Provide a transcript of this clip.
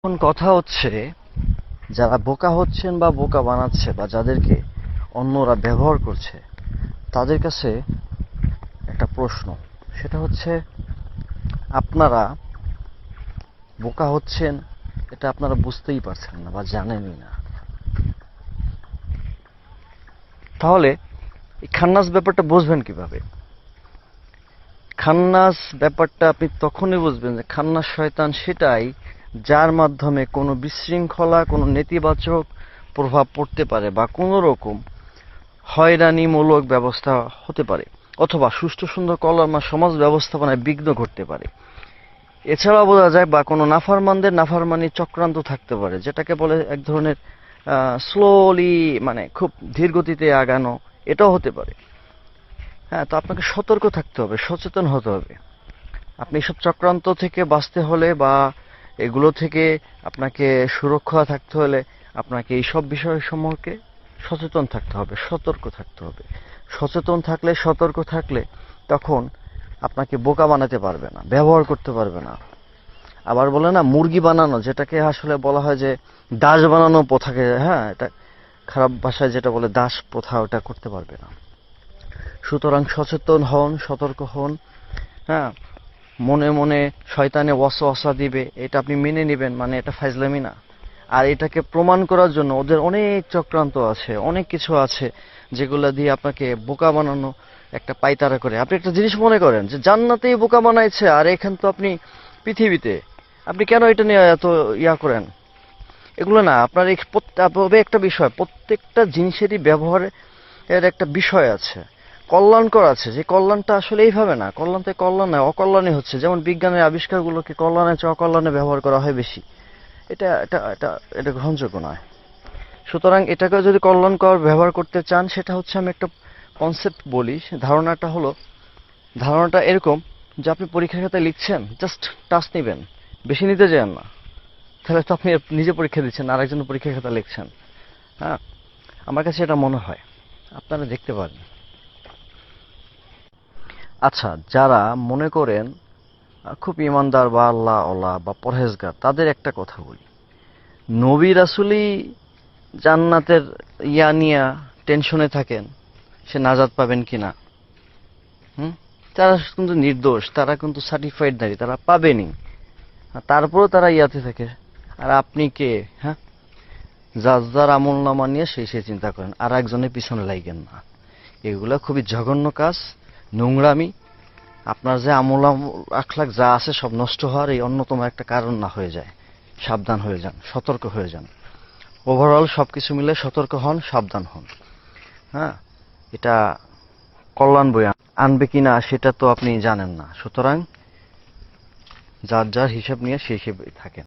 এখন কথা হচ্ছে, যারা বোকা হচ্ছেন বা বোকা বানাচ্ছে বা যাদেরকে অন্যরা ব্যবহার করছে, তাদের কাছে একটা প্রশ্ন। সেটা হচ্ছে, আপনারা বোকা হচ্ছেন এটা আপনারা বুঝতেই পারছেন না বা জানেনই না। তাহলে এই খান্নাস ব্যাপারটা বুঝবেন কিভাবে? খান্নাস ব্যাপারটা আপনি তখনই বুঝবেন যে খান্নাস শয়তান সেটাই যার মাধ্যমে কোনো বিশৃঙ্খলা, কোনো নেতিবাচক প্রভাব পড়তে পারে বা কোনো রকম হয়রানিমূলক ব্যবস্থা হতে পারে, অথবা সুষ্ঠু সুন্দর কল্যাণময় সমাজ ব্যবস্থাপনায় বিঘ্ন ঘটতে পারে। এছাড়াও বোঝা যায় বা কোনো নাফরমানদের নাফরমানি চক্রান্ত থাকতে পারে, যেটাকে বলে এক ধরনের স্লোলি, মানে খুব ধীর গতিতে আগানো, এটাও হতে পারে। হ্যাঁ, তো আপনাকে সতর্ক থাকতে হবে, সচেতন হতে হবে। আপনি এসব চক্রান্ত থেকে বাঁচতে হলে বা এগুলো থেকে আপনাকে সুরক্ষা থাকতে হলে আপনাকে এইসব বিষয় সম্পর্কে সচেতন থাকতে হবে, সতর্ক থাকতে হবে। সচেতন থাকলে, সতর্ক থাকলে তখন আপনাকে বোকা বানাতে পারবে না, ব্যবহার করতে পারবে না। আবার বলে না মুরগি বানানো, যেটাকে আসলে বলা হয় যে দাস বানানো প্রথাকে, হ্যাঁ, এটা খারাপ ভাষায় যেটা বলে দাস প্রথা, ওটা করতে পারবে না। সুতরাং সচেতন হন, সতর্ক হন। হ্যাঁ, মনে মনে শয়তানে ওয়াসওয়াসা দিবে, এটা আপনি মেনে নেবেন, মানে এটা ফাজলামি না। আর এটাকে প্রমাণ করার জন্য ওদের অনেক চক্রান্ত আছে, অনেক কিছু আছে যেগুলো দিয়ে আপনাকে বোকা বানানো একটা পাইতারা করে। আপনি একটা জিনিস মনে করেন যে জান্নাতেই বোকা বানাইছে, আর এখান তো আপনি পৃথিবীতে, আপনি কেন এটা নিয়ে এত ইয়া করেন? এগুলো না, আপনার একটা বিষয়, প্রত্যেকটা জিনিসেরই ব্যবহারের একটা বিষয় আছে, কল্যাণকর আছে। যে কল্যাণটা আসলে এইভাবে না, কল্যাণ থেকে কল্যাণ নয়, অকল্যাণই হচ্ছে। যেমন বিজ্ঞানের আবিষ্কারগুলোকে কল্যাণের চেয়ে অকল্যাণে ব্যবহার করা হয় বেশি। এটা এটা এটা এটা গ্রহণযোগ্য নয়। সুতরাং এটাকে যদি কল্যাণকর ব্যবহার করতে চান, সেটা হচ্ছে, আমি একটা কনসেপ্ট বলি, ধারণাটা এরকম যে আপনি পরীক্ষার খাতায় লিখছেন, জাস্ট টাচ নেবেন, বেশি নিতে যান না। তাহলে তো আপনি নিজে পরীক্ষা দিচ্ছেন, আরেকজন পরীক্ষার খাতা লিখছেন। হ্যাঁ, আমার কাছে এটা মনে হয়, আপনারা দেখতে পারেন। আচ্ছা, যারা মনে করেন খুব ইমানদার বা আল্লাহ ওয়ালা বা পরহেজগার, তাদের একটা কথা বলি। নবী রাসূলই জান্নাতের ইয়া নিয়া টেনশনে থাকেন, সে নাজাত পাবেন কিনা। হুম, তারা কিন্তু নির্দোষ, তারা কিন্তু সার্টিফাইড নারী, তারা পাবেনই। তারপরেও তারা ইয়াতে থাকে। আর আপনি কে? হ্যাঁ, যার আমল নামা নিয়ে সে চিন্তা করেন, আর একজনের পিছনে লাগেন না। এগুলা খুবই জঘন্য কাজ, নোংরামি। আপনার যে আমল আখলাক যা আছে সব নষ্ট হওয়ার এই অন্যতম একটা কারণ না হয়ে যায়। সাবধান হয়ে যান, সতর্ক হয়ে যান। ওভারঅল সবকিছু মিলে সতর্ক হন, সাবধান হন। হ্যাঁ, এটা কল্যাণ বই আনবে কিনা সেটা তো আপনি জানেন না। সুতরাং যার যার হিসাব নিয়ে সেই হিসেবে থাকেন।